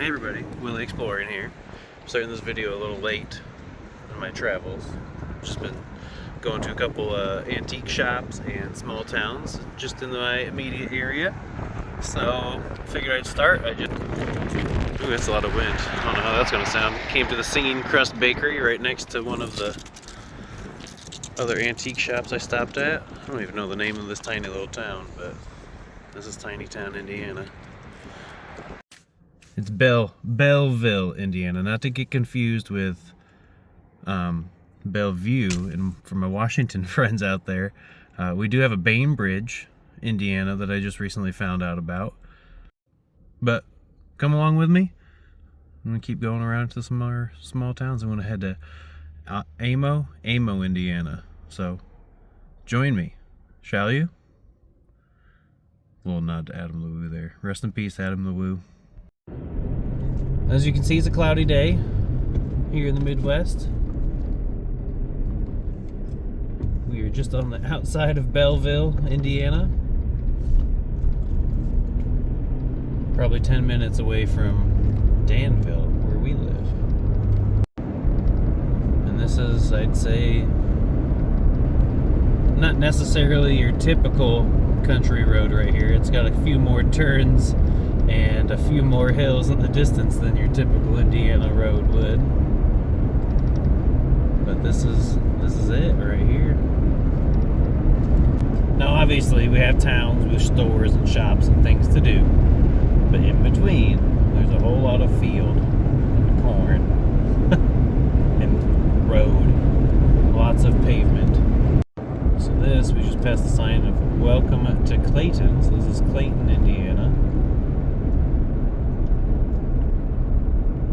Hey everybody, Willie Exploring here. I'm starting this video a little late in my travels. Just been going to a couple antique shops and small towns just in my immediate area. So figured I'd start. Ooh, that's a lot of wind. I don't know how that's gonna sound. Came to the Singing Crust Bakery right next to one of the other antique shops I stopped at. I don't even know the name of this tiny little town, but this is Tiny Town, Indiana. It's Belleville, Indiana, not to get confused with Bellevue. And for my Washington friends out there, we do have a Bainbridge, Indiana, that I just recently found out about. But come along with me. I'm gonna keep going around to some more small towns. I'm gonna head to Amo, Indiana. So join me, shall you? A little nod to Adam LeWoo there. Rest in peace, Adam LeWoo. As you can see, it's a cloudy day here in the Midwest. We are just on the outside of Belleville, Indiana. Probably 10 minutes away from Danville, where we live. And this is, I'd say, not necessarily your typical country road right here. It's got a few more turns and a few more hills in the distance than your typical Indiana road would. But this is it right here. Now obviously we have towns with stores and shops and things to do. But in between, there's a whole lot of field and corn and road. Lots of pavement. So we just passed the sign of welcome to Clayton. So this is Clayton, Indiana.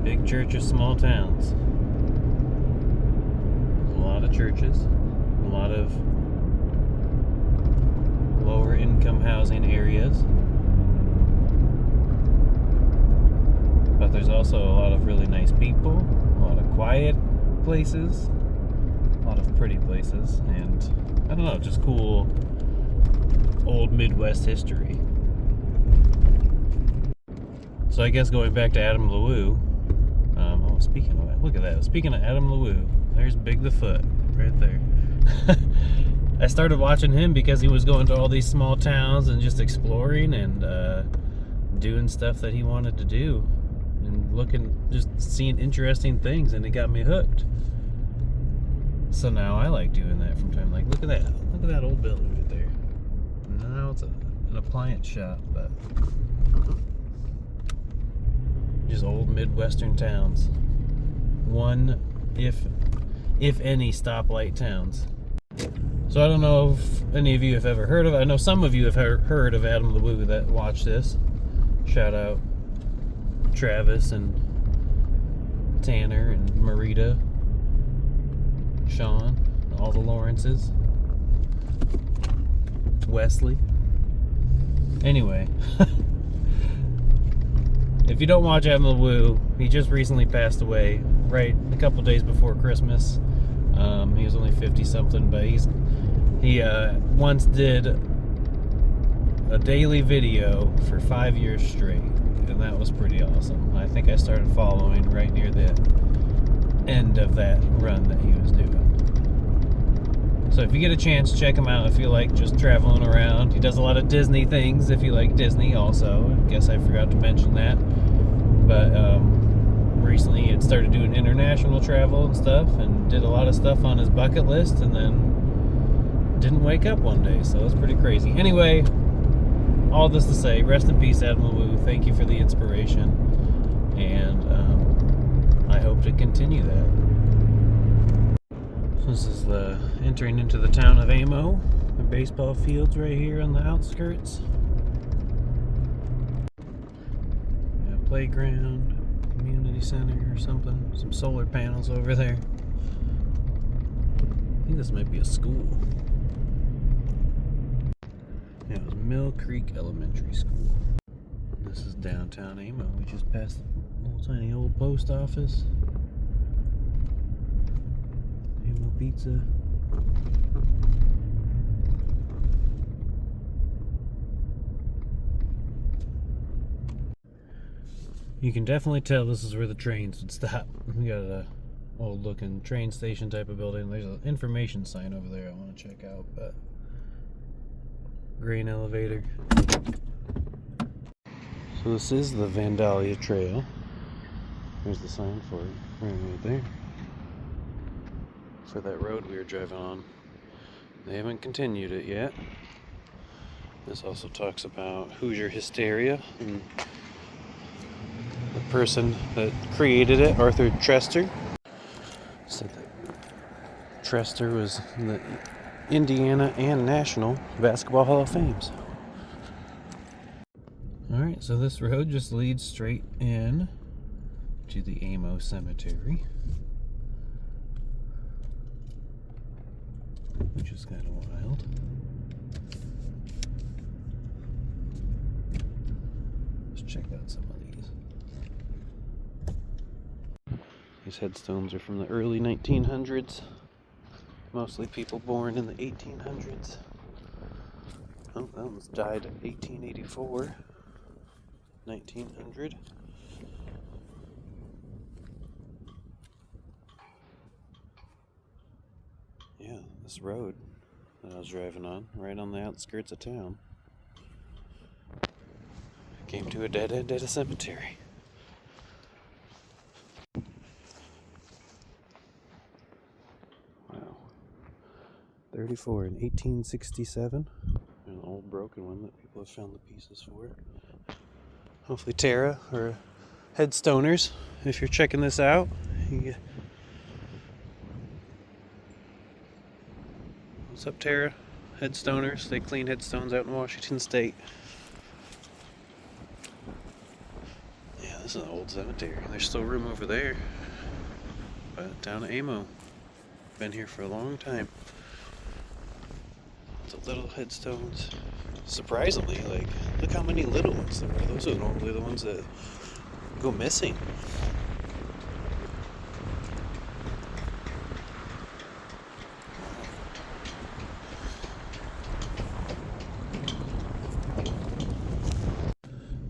Big church of small towns. There's a lot of churches, a lot of lower income housing areas. But there's also a lot of really nice people, a lot of quiet places, a lot of pretty places, and I don't know, just cool old Midwest history. So I guess going back to Adam LeWoo, speaking of that, look at that. Speaking of Adam LeWoo, there's Big the Foot right there. I started watching him because he was going to all these small towns and just exploring and doing stuff that he wanted to do and just seeing interesting things, and it got me hooked. So now I like doing that from time. Like, look at that old building right there. Now it's an appliance shop, but just old Midwestern towns. One, if any, stoplight towns. So I don't know if any of you have ever heard of it. I know some of you have heard of Adam LeWoo that watch this. Shout out Travis and Tanner and Marita, Sean, all the Lawrences, Wesley. Anyway, if you don't watch Adam LeWoo, he just recently passed away, right a couple days before Christmas. He was only 50-something, but he once did a daily video for 5 years straight, and that was pretty awesome. I think I started following right near the end of that run that he was doing. So if you get a chance, check him out if you like just traveling around. He does a lot of Disney things if you like Disney also. I guess I forgot to mention that. But recently he had started doing international travel and stuff, and did a lot of stuff on his bucket list, and then didn't wake up one day. So it's pretty crazy. Anyway, all this to say, rest in peace, Adam LeWoo. Thank you for the inspiration, and I hope to continue that. So this is entering into the town of Amo. The baseball fields right here on the outskirts. Yeah, playground, community center or something. Some solar panels over there. I think this might be a school. Yeah, it was Mill Creek Elementary School. This is downtown Amo. We just passed a little tiny old post office. Amo Pizza. You can definitely tell this is where the trains would stop. We got a old looking train station type of building. There's an information sign over there I want to check out, but grain elevator. So this is the Vandalia Trail. There's the sign for it, right there. For that road we were driving on. They haven't continued it yet. This also talks about Hoosier hysteria and the person that created it, Arthur Trester, said that Trester was in the Indiana and National Basketball Hall of Fames. Alright, so this road just leads straight in to the Amo Cemetery, which is kind of wild. Let's check out some of these. These headstones are from the early 1900s. Mostly people born in the 1800s. Oh, that one's died in 1884. 1900. Yeah, this road that I was driving on, right on the outskirts of town, came to a dead end at a cemetery. Wow. 34 in 1867. An old broken one that people have found the pieces for. Hopefully Tara or headstoners, if you're checking this out, what's up, Tara? Headstoners, they clean headstones out in Washington State. Yeah, this is an old cemetery. There's still room over there, but down at Amo, been here for a long time. Lots of little headstones. Surprisingly, like, look how many little ones there are. Those are normally the ones that go missing.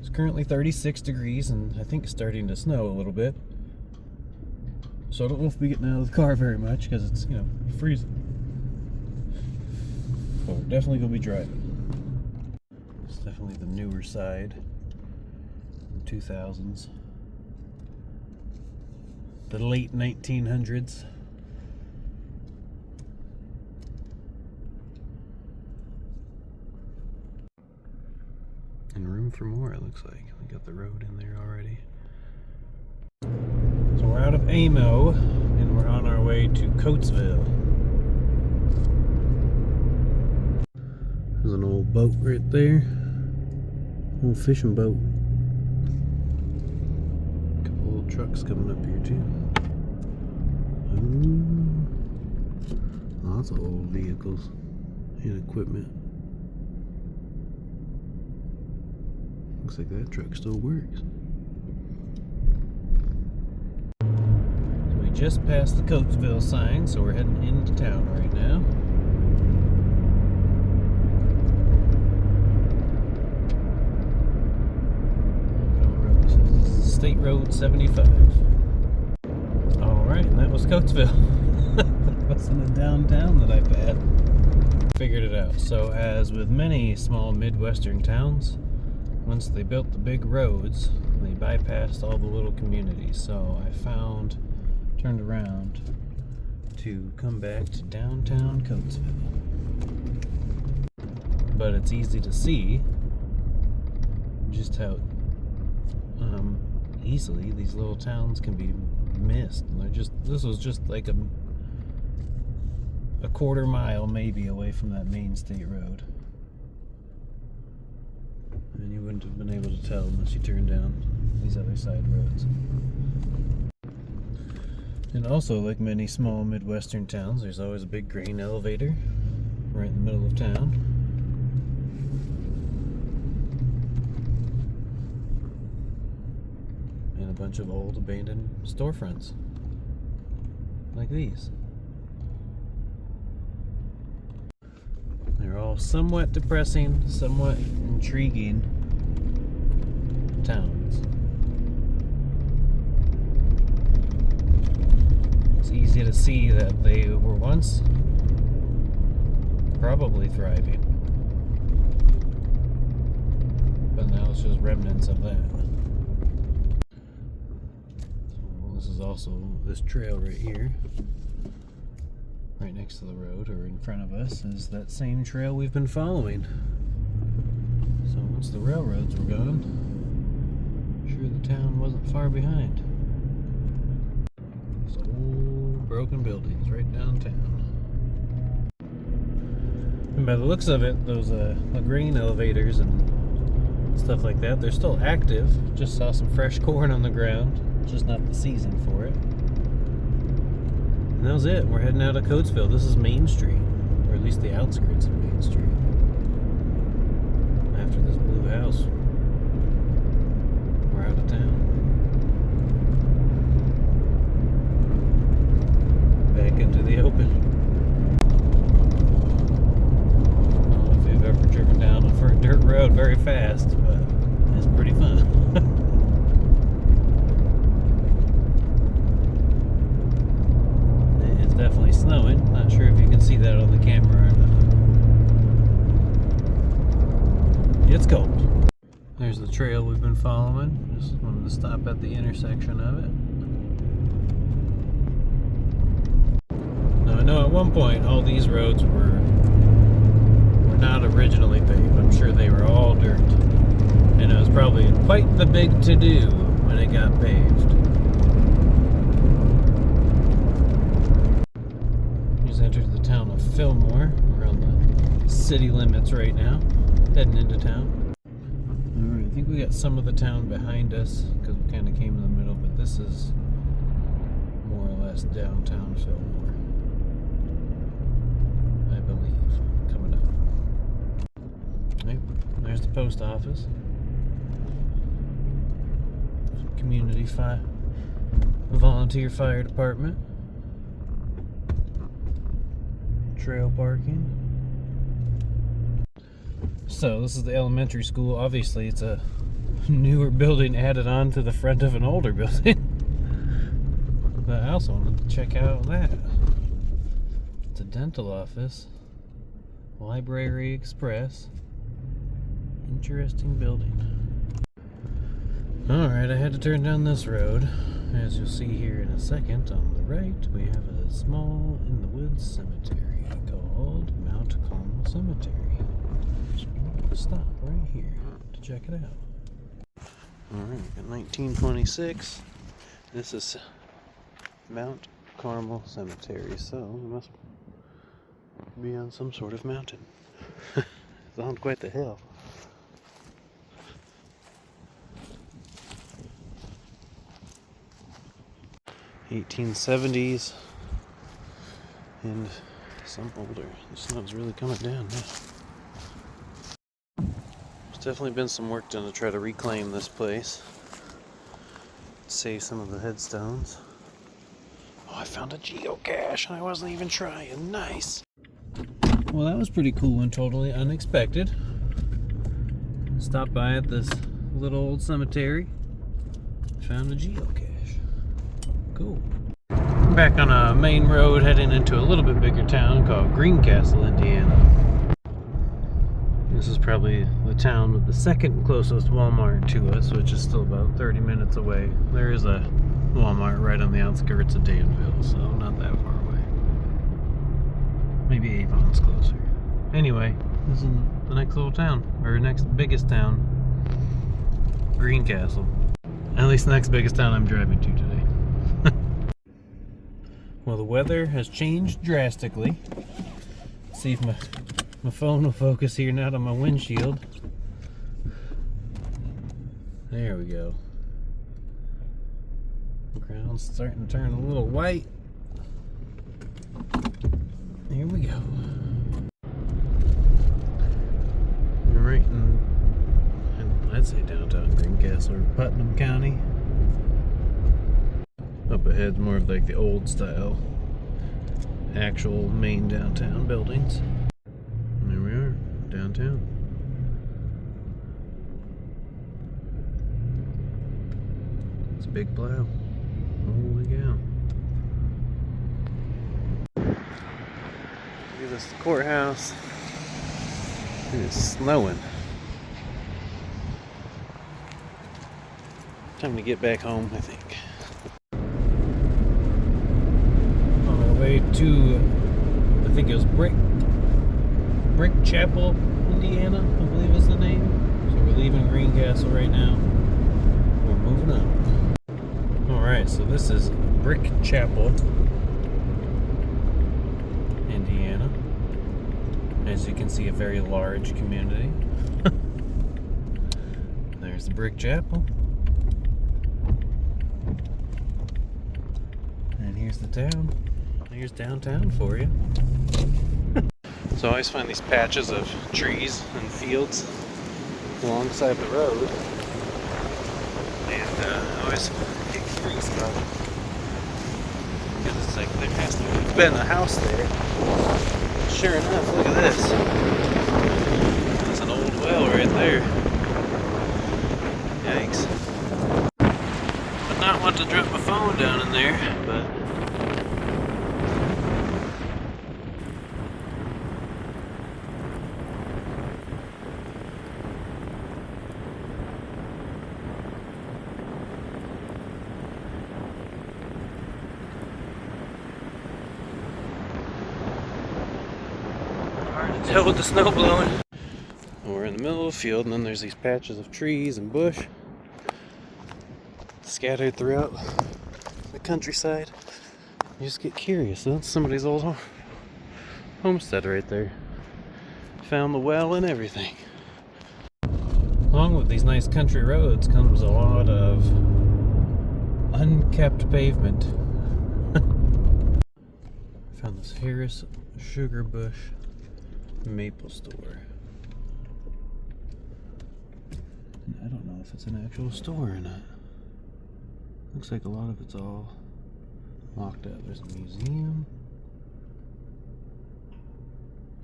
It's currently 36 degrees and I think it's starting to snow a little bit. So I don't know if we'll be getting out of the car very much because it's, you know, freezing. But we're definitely going to be driving. It's definitely the newer side. 2000s. The late 1900s. And room for more, it looks like. We got the road in there already. So we're out of Amo and we're on our way to Coatsville. There's an old boat right there. Old fishing boat. A couple old trucks coming up here too. Ooh. Lots of old vehicles and equipment. Looks like that truck still works. So we just passed the Coatsville sign, so we're heading into town right now. State Road 75. Alright, and that was Coatsville. That wasn't a downtown that I passed. Figured it out. So, as with many small Midwestern towns, once they built the big roads, they bypassed all the little communities. So, I turned around to come back to downtown Coatsville. But it's easy to see just how easily these little towns can be missed. And this was just like a quarter mile maybe away from that main state road. And you wouldn't have been able to tell unless you turned down these other side roads. And also, like many small Midwestern towns, there's always a big grain elevator right in the middle of town. And a bunch of old abandoned storefronts like these. They're all somewhat depressing, somewhat intriguing towns. easy to see that they were once probably thriving. But now it's just remnants of that. So this is also this trail right here. Right next to the road, or in front of us, is that same trail we've been following. So once the railroads were gone, I'm sure the town wasn't far behind. Those old broken buildings right downtown. And by the looks of it, those grain elevators and stuff like that, they're still active. Just saw some fresh corn on the ground. Just not the season for it. And that was it. We're heading out of Coatsville. This is Main Street, or at least the outskirts of Main Street. After this blue house, we're out of town. Back into the open. I don't know if you've ever driven down a dirt road very fast, but it's pretty fun. Definitely snowing. Not sure if you can see that on the camera or not. It's cold. There's the trail we've been following. Just wanted to stop at the intersection of it. Now I know at one point all these roads were not originally paved. I'm sure they were all dirt. And it was probably quite the big to-do when it got paved. Entered the town of Fillmore. We're on the city limits right now, heading into town. Alright, I think we got some of the town behind us because we kind of came in the middle, but this is more or less downtown Fillmore, I believe, coming up. Right, there's the post office. Community volunteer fire department. Trail parking. So this is the elementary school. Obviously it's a newer building added on to the front of an older building. But I also wanted to check out that. It's a dental office. Library Express. Interesting building. Alright, I had to turn down this road. As you'll see here in a second, on the right we have a small in the woods cemetery called Mount Carmel Cemetery. So we're going to stop right here to check it out. Alright, we got 1926. This is Mount Carmel Cemetery, so we must be on some sort of mountain. It's on quite the hill. '70s and some older. The snow's really coming down now. There's definitely been some work done to try to reclaim this place. Save some of the headstones. Oh, I found a geocache and I wasn't even trying. Nice. Well, that was pretty cool and totally unexpected. Stopped by at this little old cemetery. Found a geocache. Cool. Back on a main road heading into a little bit bigger town called Geencastle, Indiana. This is probably the town with the second closest Walmart to us, which is still about 30 minutes away. There is a Walmart right on the outskirts of Danville, so not that far away. Maybe Avon's closer. Anyway, this is the next little town, or next biggest town, Geencastle. At least the next biggest town I'm driving to today. Well, the weather has changed drastically. Let's see if my phone will focus here, not on my windshield. There we go. The ground's starting to turn a little white. Here we go. We're right in, I'd say downtown Geencastle or Putnam County. Up ahead's more of like the old style, actual main downtown buildings. And there we are, downtown. It's a big plow. Holy cow. Give us the courthouse. It is snowing. Time to get back home, I think. On our way to, I think it was Brick Chapel, Indiana, I believe is the name. So we're leaving Geencastle right now. We're moving up. Alright, so this is Brick Chapel, Indiana. As you can see, a very large community. There's the Brick Chapel. And here's the town. Here's downtown for you. So I always find these patches of trees and fields alongside the road. And I always get curious about it. Because it's like there has to have been a house there. Sure enough, look at this. That's an old well right there. Yikes. Would not want to drop my phone down in there, but hard to tell with the snow blowing. We're in the middle of the field, and then there's these patches of trees and bush scattered throughout the countryside. You just get curious. That's somebody's old homestead right there. Found the well and everything. Along with these nice country roads comes a lot of unkept pavement. Found this Harris Sugar Bush maple store. I don't know if it's an actual store or not. Looks like a lot of it's all locked up. There's a museum.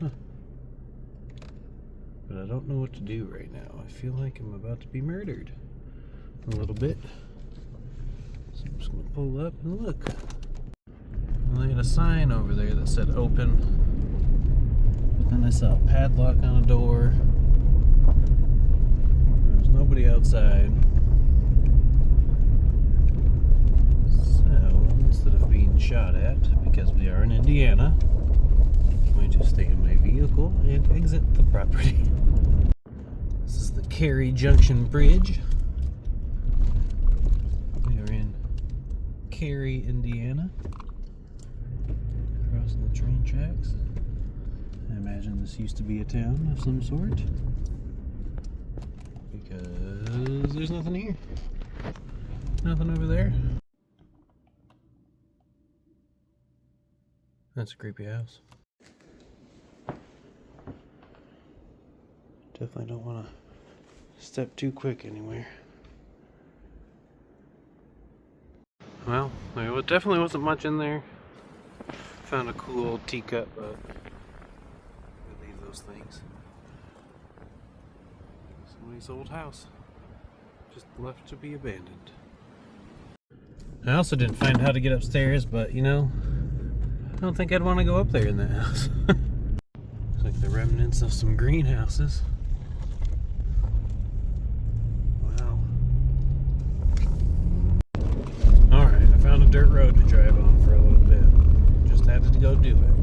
Huh. But I don't know what to do right now. I feel like I'm about to be murdered a little bit. So I'm just gonna pull up and look. Well, they had a sign over there that said open. But then I saw a padlock on a door. There was nobody outside. So instead of being shot at, because we are in Indiana, I'm going to stay in my vehicle and exit the property. This is the Cary Junction Bridge. We are in Cary, Indiana. Crossing the train tracks. I imagine this used to be a town of some sort. Because there's nothing here. Nothing over there. That's a creepy house. Definitely don't want to step too quick anywhere. Well, there definitely wasn't much in there. Found a cool old teacup, but we leave those things. Somebody's old house, just left to be abandoned. I also didn't find how to get upstairs, but you know, I don't think I'd want to go up there in that house. Looks like the remnants of some greenhouses. Wow. Alright, I found a dirt road to drive on for a little bit. Just had to go do it.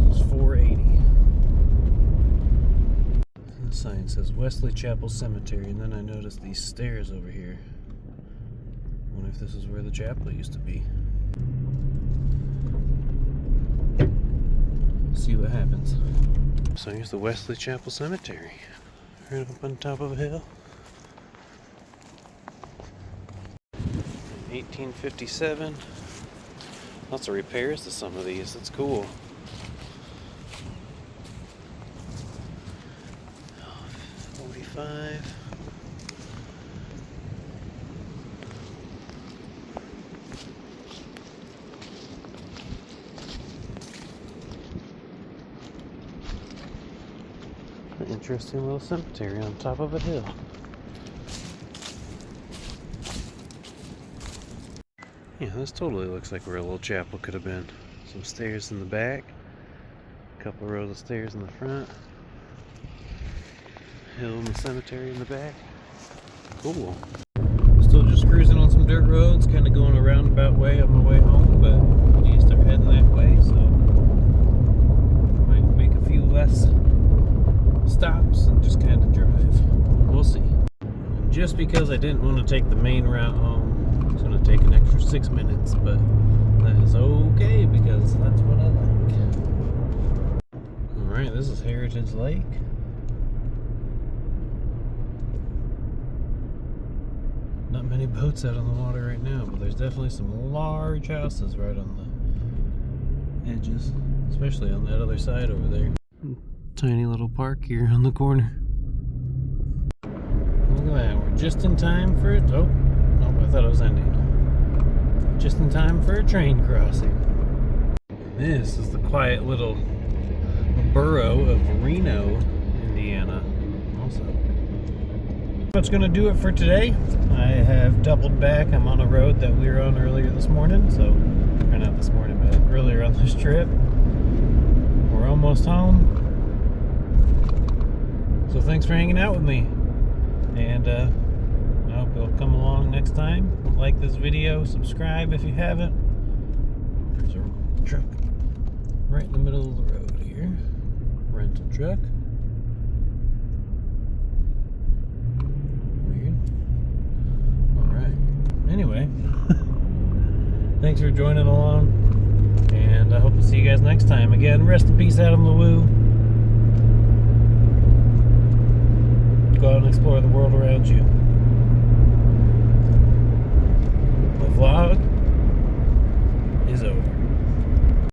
This is 480. The sign says Wesley Chapel Cemetery, and then I noticed these stairs over here. I wonder if this is where the chapel used to be. See what happens. So here's the Wesley Chapel Cemetery, right up on top of a hill. 1857. Lots of repairs to some of these. That's cool. 45. An interesting little cemetery on top of a hill. Yeah, this totally looks like where a little chapel could have been. Some stairs in the back. A couple rows of stairs in the front. Hill in the cemetery in the back. Cool. Still just cruising on some dirt roads, kind of going a roundabout way on my way home, but I need to start heading that way, so might make a few less stops and just kind of drive. We'll see. And just because I didn't want to take the main route home, it's going to take an extra 6 minutes, but that is okay because that's what I like. Alright, this is Heritage Lake. Not many boats out on the water right now, but there's definitely some large houses right on the edges, especially on that other side over there. Tiny little park here on the corner. Look at that, we're just in time for it. Oh, nope, I thought it was ending. Just in time for a train crossing. This is the quiet little borough of Reno, Indiana, also. That's going to do it for today. I have doubled back. I'm on a road that we were on earlier this morning, so, or not this morning, but earlier on this trip. We're almost home. So thanks for hanging out with me. And I hope you'll come along next time. Like this video, subscribe if you haven't. There's a truck right in the middle of the road here. Rental truck. Anyway, thanks for joining along, and I hope to see you guys next time. Again, rest in peace, Adam LeWoo. Go out and explore the world around you.